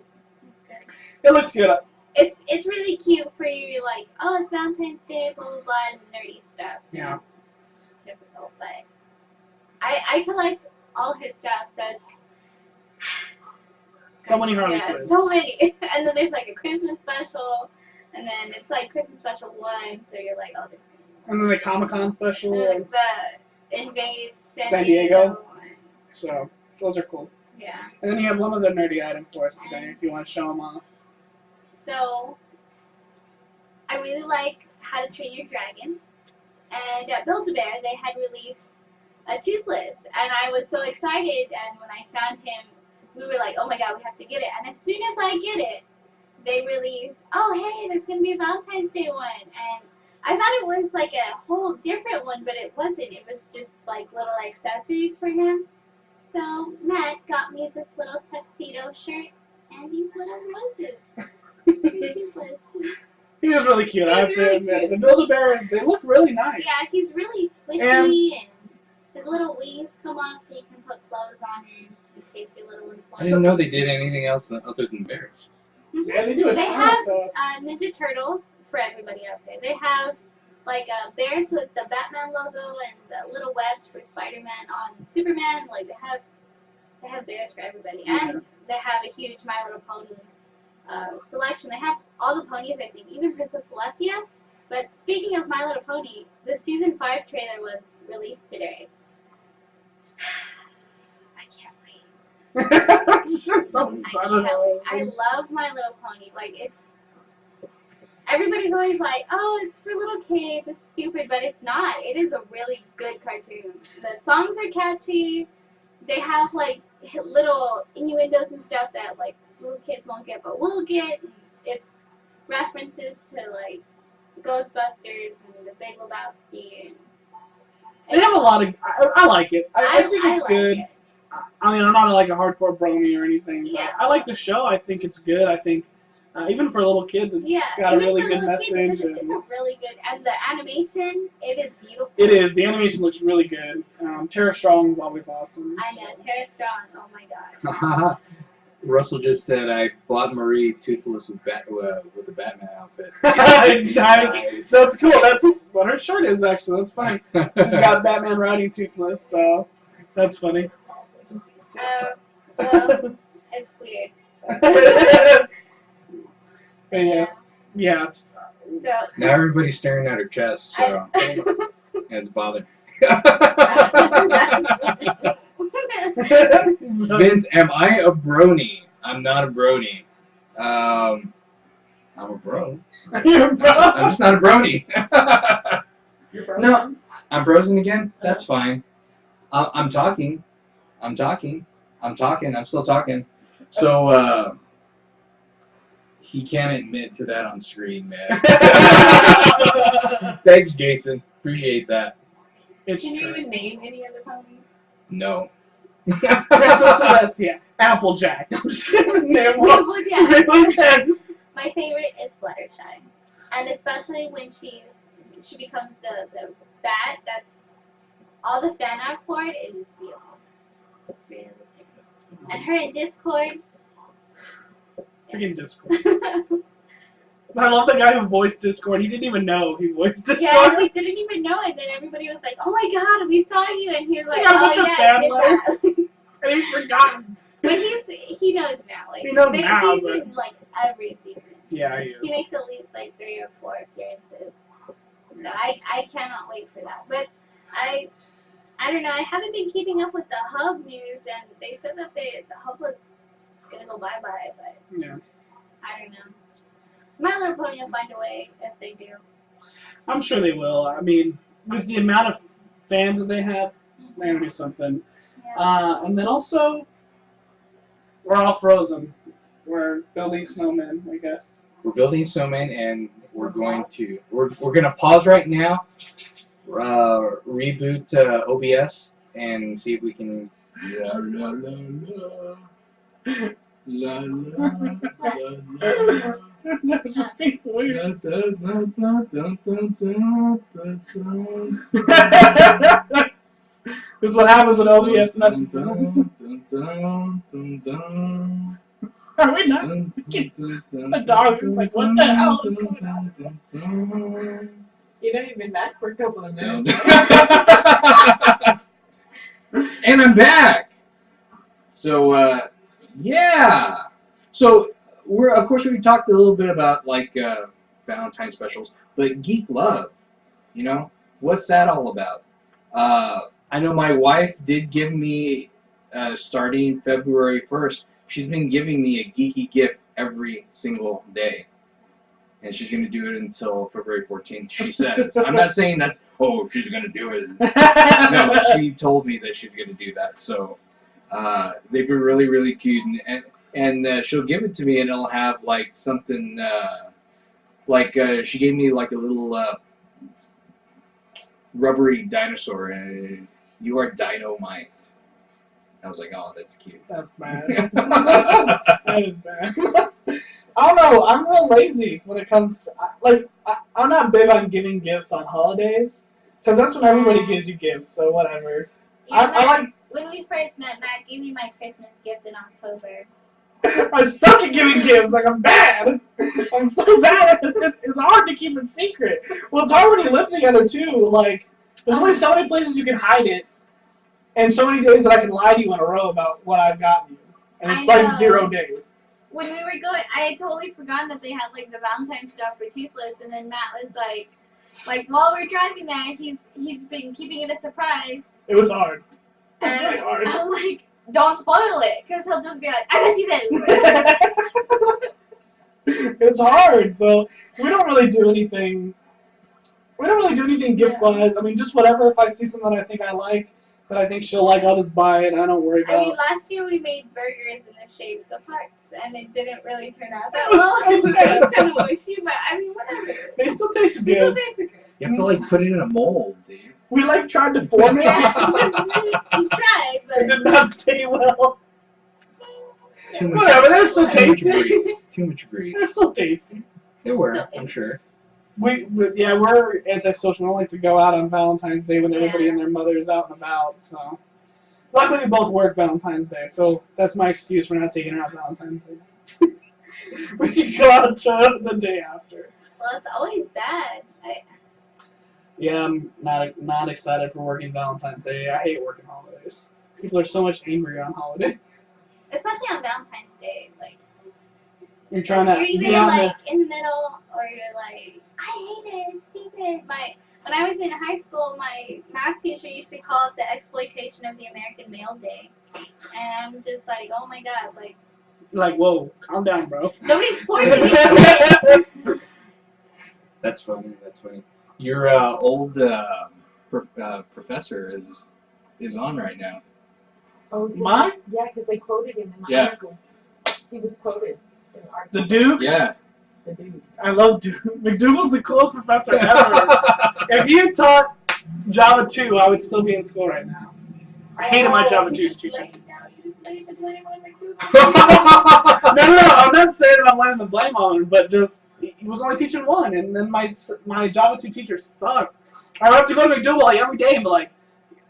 It's good. It looks good. It's really cute for you, like, oh, it's Valentine's Day, blah, blah, blah, and nerdy stuff. Yeah. Difficult, but I collect all her stuff, so it's... So many Harley Yeah, Quinns. so many. And then there's like a Christmas special, and then it's like Christmas special 1, so you're like, oh, there's... And then the Comic-Con special. Like the Invades San Diego. and- So those are cool. Yeah. And then you have one other nerdy item for us today, if you want to show them off. So, I really like How to Train Your Dragon. And at Build-A-Bear, they had released a Toothless. And I was so excited, and when I found him, we were like, oh my god, we have to get it. And as soon as I get it, they released, oh hey, there's going to be a Valentine's Day one. And I thought it was like a whole different one, but it wasn't. It was just like little accessories for him. So Matt got me this little tuxedo shirt and these little roses. He was really cute, I have He's to really admit. cute. The Build-A-Bears, they look really nice. Yeah, he's really squishy and his little wings come off so you can put clothes on him in case your little one's I didn't know they did anything else other than bears. Yeah, they do a They ton of have stuff. Ninja Turtles for everybody out there. They have like bears with the Batman logo and the little webs for Spider-Man on Superman. Like they have bears for everybody, and they have a huge My Little Pony selection. They have all the ponies, I think, even Princess Celestia. But speaking of My Little Pony, the season 5 trailer was released today. I can't wait. It's just so I excited. can't wait. I love My Little Pony. Like it's. Everybody's always like, oh, it's for little kids, it's stupid, but it's not. It is a really good cartoon. The songs are catchy, they have like little innuendos and stuff that like little kids won't get, but we'll get. It's references to like Ghostbusters and The Big Lebowski. And They have a lot of. I like it. I think it's like good. it. I mean, I'm not like a hardcore brony or anything, but Yeah. I like the show. I think it's good. I think even for little kids, it's got a even really for good little kids, message. it's a really good, and the animation, it is beautiful. It is. The animation looks really good. Tara Strong's always awesome. I know, Tara Strong, oh my god. Russell just said I bought Marie toothless with a Batman outfit. Nice. That's cool. That's what her shirt is, actually. That's funny. She's got Batman riding toothless, so that's funny. Well, it's weird. But yes. Yeah. So, Now everybody's staring at her chest, so it's bothering. Vince, am I a brony? I'm not a brony. I'm a bro. You're I'm just not a brony. You're frozen? No, I'm frozen again? That's fine. I'm talking. I'm still talking. So, he can't admit to that on screen, man. Thanks, Jason. Appreciate that. It's Can you true. even name any other ponies? No. Princess Celestia, Applejack. Name one. Applejack. My favorite is Fluttershy, and especially when she becomes the bat. That's all the fan art for it is beautiful. It's really good. And her in Discord. Freaking Discord. I love the guy who voiced Discord. He didn't even know he voiced Discord. Yeah, we didn't even know it. Then everybody was like, "Oh my God, we saw you!" And he was like, He got "Oh such a yeah, fan I did that." And he's forgotten. But he knows now. Like He knows now, he's but- in like every season. Yeah, he He is. makes at least like 3 or 4 appearances. So I cannot wait for that. But I don't know. I haven't been keeping up with the Hub news, and they said that the Hub was gonna go bye bye. But Yeah. I don't know. My Little Pony will find a way if they do. I'm sure they will. I mean, with the amount of fans that they have, they're going to do something. Yeah. And then also, we're all frozen. We're building snowmen, I guess. We're building snowmen, and we're going to pause right now, reboot OBS, and see if we can. La la la la. La la la la. That's being weird. This is what happens when OBS messes up. Are we not? The dog is like, what the hell is going on? You know, you've been back for a couple of minutes. And I'm back. So yeah. So of course we talked a little bit about like Valentine specials, but Geek Love, you know, what's that all about? I know my wife did give me starting February 1st. She's been giving me a geeky gift every single day. And she's going to do it until February 14th, she says. I'm not saying that's, oh, she's going to do it. No, she told me that she's going to do that. So they've been really, really cute. And she'll give it to me, and it'll have, like, something, she gave me, like, a little rubbery dinosaur, and you are dynamite. I was like, oh, that's cute. That's bad. That is bad. I don't know. I'm real lazy when it comes to, I'm not big on giving gifts on holidays, because that's when everybody gives you gifts, so whatever. Yeah, I like. when we first met, Matt gave me my Christmas gift in October. I suck at giving gifts. Like, I'm bad. I'm so bad at it. It's hard to keep it secret. Well, it's hard when you live together, too. Like, there's only so many places you can hide it, and so many days that I can lie to you in a row about what I've gotten you. And it's I like know. 0 days. When we were going, I had totally forgotten that they had like the Valentine stuff for Toothless, and then Matt was like while we're driving there, he's been keeping it a surprise. It was hard. It was And really hard. I'm like, don't spoil it, because he'll just be like, I got you this. It's hard, so we don't really do anything. We don't really do anything gift-wise. I mean, just whatever. If I see something that I think I like, that I think she'll like. I'll just buy it. I don't worry I mean, about. last year we made burgers in the shapes of hearts, and it didn't really turn out that well. It was kind of mushy, but I mean, whatever. They still taste It still good. tasted good. You have to like put it in a mold, Dave. We like tried to form it. Yeah, we tried, It but did not stay well. Too much. Whatever, they're still Too much tasty. grease. Too much grease. They're still tasty. They were, I'm sure. We're antisocial. We don't like to go out on Valentine's Day when everybody Yeah. and their mother is out and about. So, luckily we both work Valentine's Day, so that's my excuse for not taking her out Valentine's Day. We can go out the day after. well, it's always bad. Yeah, I'm not excited for working Valentine's Day. I hate working holidays. People are so much angrier on holidays. Especially on Valentine's Day, like You're trying you're to either be on like in the middle or you're like, I hate it, it's stupid. When I was in high school, my math teacher used to call it the exploitation of the American Male Day, and I'm just like, oh my god, like like, whoa, calm down, bro. nobody's forcing you to do it. That's funny. That's funny. Your old professor is on right now. Oh, 'cause Mine? Yeah, because they quoted him in the Yeah. article. He was quoted in the article. The Dukes? Yeah. The dude. I love Duke. McDougal's the coolest professor ever. If you taught Java 2, I would still be in school right now. I hated my Java 2 teacher. You just laid the blame on McDougal. No, I'm not saying that I'm laying the blame on him, but just, he was only teaching one, and then my Java 2 teacher sucked. I would have to go to McDougal like every day and be like,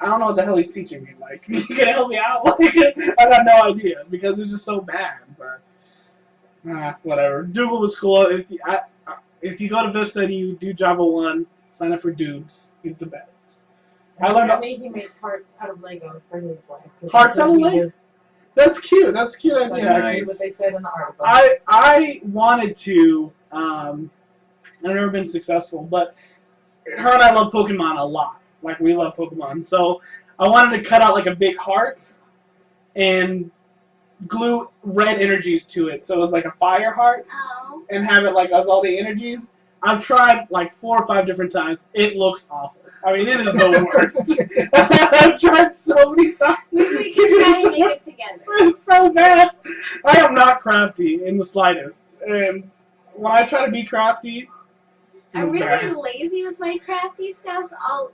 I don't know what the hell he's teaching me. Like, you can help me out? Like, I got no idea, because it was just so bad, but, whatever. Dougal was cool. If you go to Vista and you do Java 1, sign up for Dubes. He's the best. I learned Apparently he makes hearts out of Lego for his wife. Hearts out of Lego? That's cute. That's a cute That's idea, Nice. actually. what they said in the article. I wanted to, I've never been successful, but her and I love Pokemon a lot. Like, we love Pokemon. So, I wanted to cut out, like, a big heart and glue red energies to it. So, it was like a fire heart Oh. and have it, like, as all the energies. I've tried, like, 4 or 5 different times. It looks awful. I mean, it is the worst. I've tried so many times. Maybe we can try and make it together. It's so bad. I am not crafty in the slightest. And when I try to be crafty, I'm it's really bad. lazy with my crafty stuff. I'll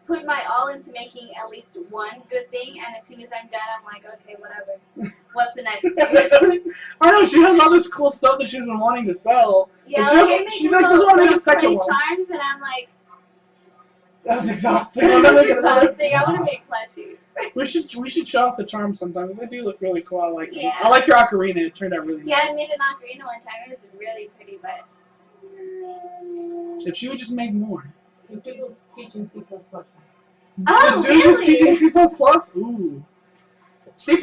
put my all into making at least one good thing, and as soon as I'm done, I'm like, okay, whatever. What's the next thing? I know, she has all this cool stuff that she's been wanting to sell. Yeah, She like doesn't- I make she, like, doesn't little, wanna make a little second clay one. charms, and I'm like, That's exhausting. I'm not this making is another- exhausting. I want to make plushies. We should show off the charms sometime. They do look really cool. I like them. Yeah. I like your ocarina. It turned out really Yeah, I nice. made an ocarina one time. It was really pretty, but If she would just make more. McDougal's teaching C++. Oh, The dude is teaching really? C++? Ooh. C++,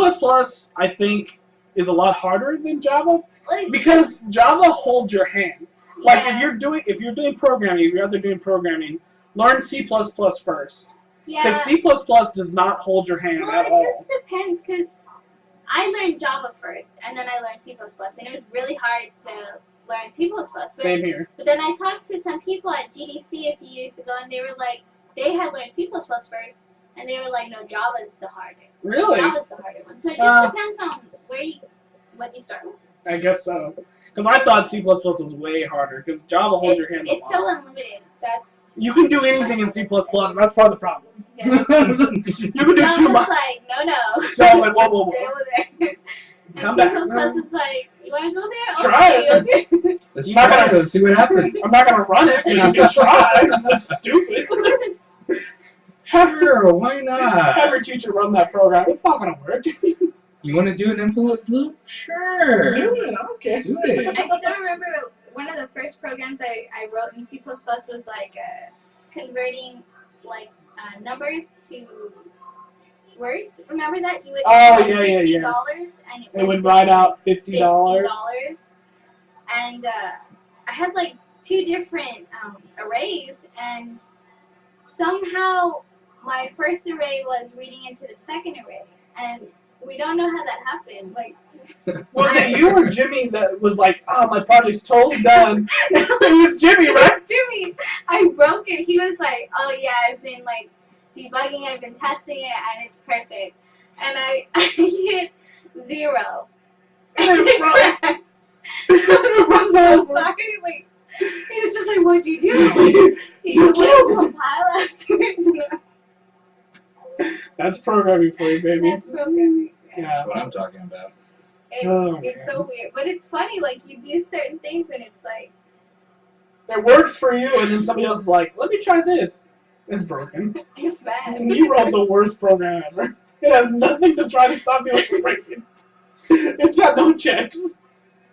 I think, is a lot harder than Java Like, because Java holds your hand. Like yeah. if you're doing programming, if you're out there doing programming, learn C++ first. Yeah. Because C++ does not hold your hand Well, at it all. just depends, because I learned Java first, and then I learned C++, and it was really hard to learn C++. Same here. But then I talked to some people at GDC a few years ago, and they were like, they had learned C++ first, and they were like, no, Java's the harder. Really? Java's the harder one. So it just depends on what you start with. I guess so. Because I thought C++ was way harder, because Java holds your hand a It's lot. so unlimited. That's You can do anything in C++, that's part of the problem. yeah. You can do too Java's much. like, no. So I'm like, whoa. Stay over there. Come And back. C++ is like, you want to go there? Try Okay, it. okay. Let's You're not try gonna- it. Let's see what happens. I'm not going to run it, but you can try. That's stupid. Sure, why not? Have your teacher run that program. It's not going to work. You want to do an envelope loop? Sure. Do it. I don't care. Do it. I still remember one of the first programs I wrote in C++ was like converting like numbers to words. Remember that? You would Oh, like yeah. $50 and It would write out $50. $50. And I had like 2 different arrays, and somehow my first array was reading into the second array, and we don't know how that happened. Like, Was it you or Jimmy that was like, oh, my project's totally done? It was Jimmy, right? Jimmy, I broke it. He was like, oh yeah, I've been like debugging. I've been testing it, and it's perfect. And I hit 0. And it runs. I'm so sorry. Like, he was just like, "What'd you do?" He You would killed compile afterwards. That's programming for you, baby. That's programming. Yeah. That's what I'm talking about. It's so weird, but it's funny. Like, you do certain things, and it's like, It works for you, and then somebody else is like, let me try this. It's broken. it's bad. And you wrote the worst program ever. It has nothing to try to stop you from breaking. It's got no checks.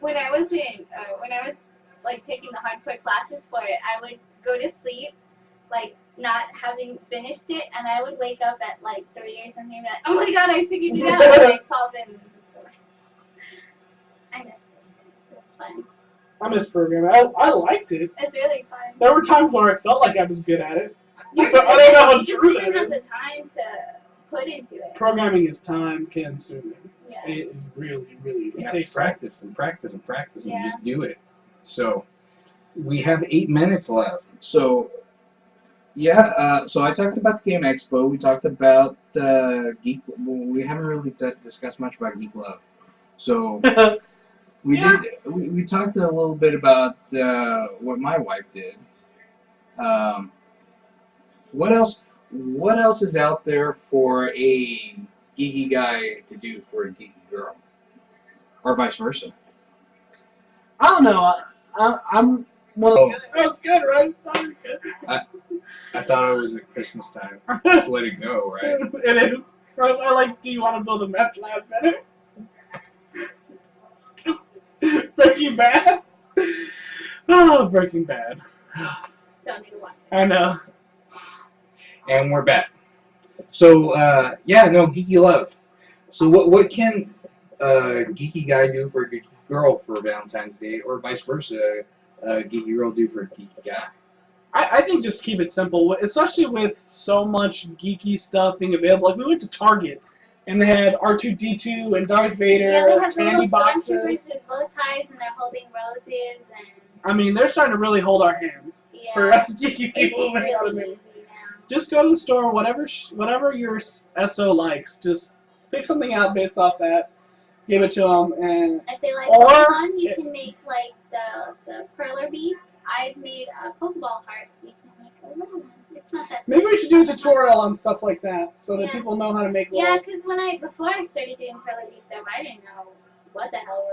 When I was like taking the hardcore classes for it, I would go to sleep, like not having finished it, and I would wake up at like 3 or something and be like, oh my god, I figured it out, and I'd solve it, and just go. I miss it. It's fun. I miss programming. I liked it. It's really fun. There were times where I felt like I was good at it. You're But I good don't know at how it, you true just that didn't have is. the time to put into it. Programming is time consuming. Yeah. It is really, really. You It have to takes practice and practice and practice and Yeah. just do it. So we have 8 minutes left. So, yeah, so I talked about the GameExpo. We talked about Geek. Well, we haven't really discussed much about Geek Love. So we talked a little bit about what my wife did. What else? What else is out there for a geeky guy to do for a geeky girl, or vice versa? I don't know. I'm one of the. Oh, it's good, right? Sorry. I thought it was at Christmas time. Just let it go, right? It is. I like, do you want to build a meth lab better? Breaking Bad? Oh, Breaking Bad. Still need to watch it. I know. And we're back. So geeky love. So what can a geeky guy do for a geeky girl for Valentine's Day, or vice versa, a geeky girl do for a geeky guy? I think just keep it simple, especially with so much geeky stuff being available. Like, we went to Target, and they had R2-D2 and Darth Vader, Yeah, they have the candy little boxes. stormtroopers with bow ties, and they're holding roses, and I mean, they're starting to really hold our hands for Yeah. us geeky it's people. really easy now. Just go to the store, whatever your SO likes. Just pick something out based off that, give it to them, and If they like Or- Pokemon, you can make like the perler beads. I've made a Pokeball heart. You can make a little one. It's not that. maybe we should do a tutorial on stuff like that so that Yeah. people know how to make Yeah, little. because before I started doing perler bead stuff, I didn't know what the hell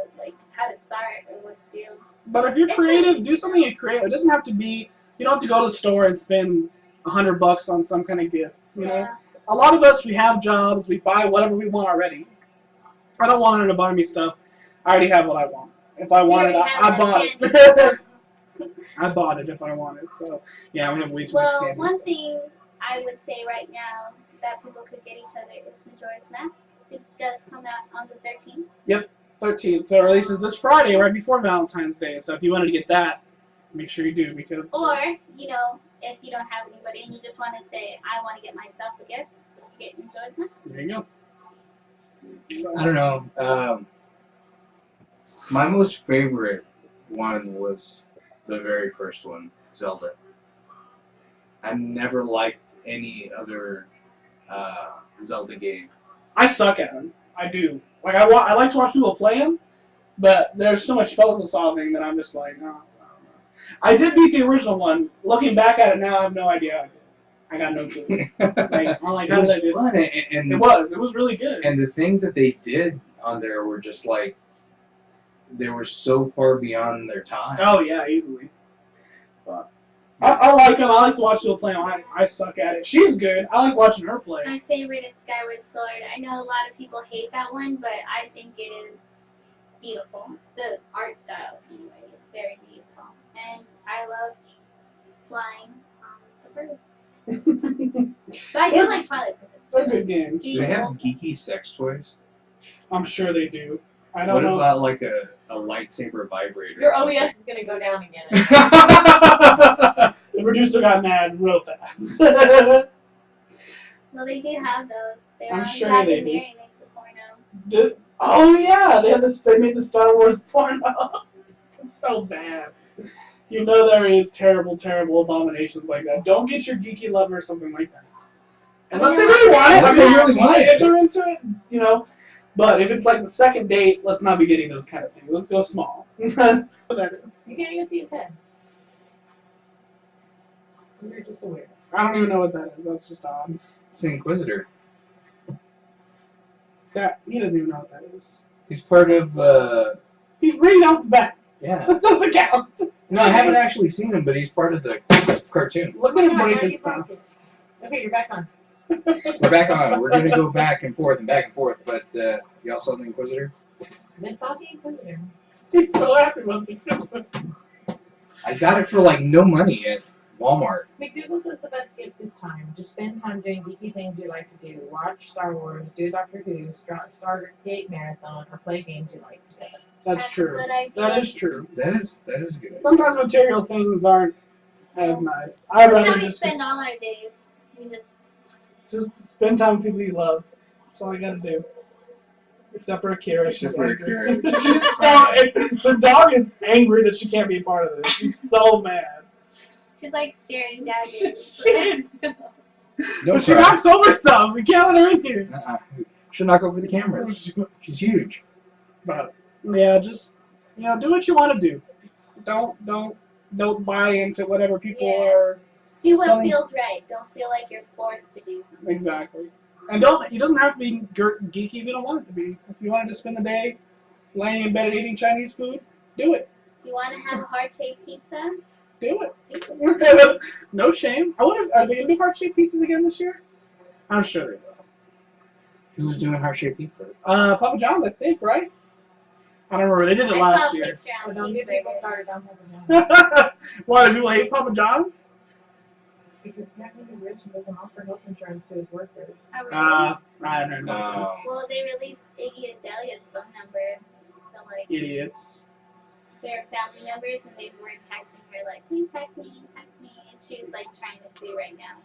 how to start or what to do. But if you're It's creative, really- do something creative. It doesn't have to be. You don't have to go to the store and spend $100 on some kind of gift. You know, Yeah. a lot of us, we have jobs. We buy whatever we want already. I don't want her to buy me stuff. I already have what I want. If I want it, I bought it. I bought it if I want it. So yeah, we have way too much Well, candy. one thing I would say right now that people could get each other is Majora's Mask. It does come out on the 13th. 13th. So it releases this Friday, right before Valentine's Day. So if you wanted to get that, make sure you do, because. Or, if you don't have anybody and you just want to say, I want to get myself a gift, get Majora's Mask. There you go. So, I don't know. My most favorite one was the very first one, Zelda. I've never liked any other Zelda game. I suck at them. I do. Like I like to watch people play them, but there's so much puzzle solving that I'm just like, oh, I don't know. I did beat the original one. Looking back at it now, I have no idea how I did. I got no clue. Like, I'm like, It how was did I do? fun, and It was really good. and the things that they did on there were just like, they were so far beyond their time. Oh yeah, easily. But I like them. I like to watch people play them. I suck at it. She's good. I like watching her play. My favorite is Skyward Sword. I know a lot of people hate that one, but I think it is beautiful. The art style, anyway, it's very beautiful. And I love flying the birds. But I do like Twilight Princess. They're good games. Do they have geeky sex toys? I'm sure they do. I don't What know. about like a lightsaber vibrator? Your OES is gonna go down again. The producer got mad real fast. Well, they do have those. They're I'm on sure Black they and do. Mary makes a porno. Oh yeah, they made the Star Wars porno. It's so bad. You know there is terrible, terrible abominations like that. Don't get your geeky lover something like that. Unless they really want it. Unless they really want it. If they're into it, you know. But if it's like the second date, let's not be getting those kind of things. Let's go small. What that is. You can't even see his head. You're just a weirdo. I don't even know what that is. That's just odd. It's the Inquisitor. That he doesn't even know what that is. He's part of. He's reading out the back. Yeah. That doesn't count. No, I haven't actually seen him, but he's part of the cartoon. Look at him breaking stuff. Okay, you're back on. We're back on. We're gonna go back and forth. But y'all saw the Inquisitor? They saw the Inquisitor. He's so happy with me. I got it for like no money at Walmart. McDougal says the best gift is time. Just spend time doing geeky things you like to do. Watch Star Wars, do Doctor Who, Stargate Marathon, or play games you like together. That's true. Good idea. That is true. That is good. Sometimes material things aren't as nice. I'd That's rather how we just spend all our days. We just spend time with people you love. That's all I gotta do. Except for Akira. Except she's for angry. Akira. She's so the dog is angry that she can't be a part of this. She's so mad. she's like staring daggers. No But she cry. knocks over stuff. We can't let her in here. She'll knock over the cameras. She's huge. But yeah, just do what you want to do. Don't buy into whatever people Yeah. are. Do what Tell me- feels right. Don't feel like you're forced to do something. Exactly. And it doesn't have to be geeky if you don't want it to be. If you wanted to spend the day laying in bed and eating Chinese food, do it. If you want to have a heart-shaped pizza, Do it. do it. No shame. I wonder, are they going to do heart-shaped pizzas again this year? I'm sure they will. Who's doing heart-shaped pizza? Papa John's, I think, right? I don't remember. They did it I saw last a year. picture on Don't get people cheeseburger. started on Papa John's. Why, do people hate Papa John's? Because apparently he's rich and doesn't offer health insurance to his workers. Oh, really? I don't know. Well, they released Iggy Azalea's phone number to like Idiots. their family members, and they were texting her like, "Please text me," and she's like trying to sue right now.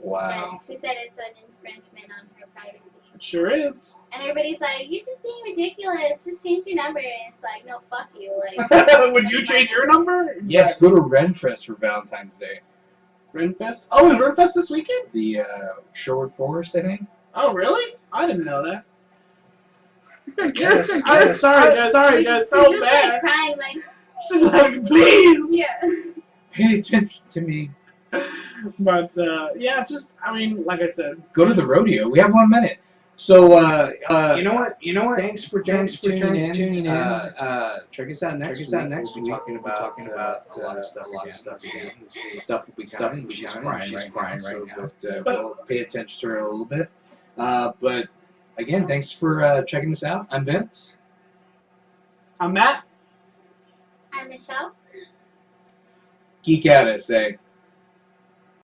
Wow. She said it's an infringement on her privacy. It sure is. And everybody's like, "You're just being ridiculous. Just change your number." And it's like, "No, fuck you." Like, Would you change your number? Yes, go to Renfest for Valentine's Day. Renfest? Oh, is Renfest this weekend? The Sherwood Forest, I think. Oh, really? I didn't know that. Yes, I'm yes. sorry, guys, she's so just bad. like crying, like, She's like, please. yeah. Pay attention to me. But yeah, just like I said, Go to the rodeo. We have 1 minute. So You know what? Thanks for tuning in. Check us out next week. We'll be talking about a lot of stuff again. Stuff will be coming. She's crying right now. We'll pay attention to her a little bit. But again, thanks for checking this out. I'm Vince. I'm Matt. I'm Michelle. Geek out, I say.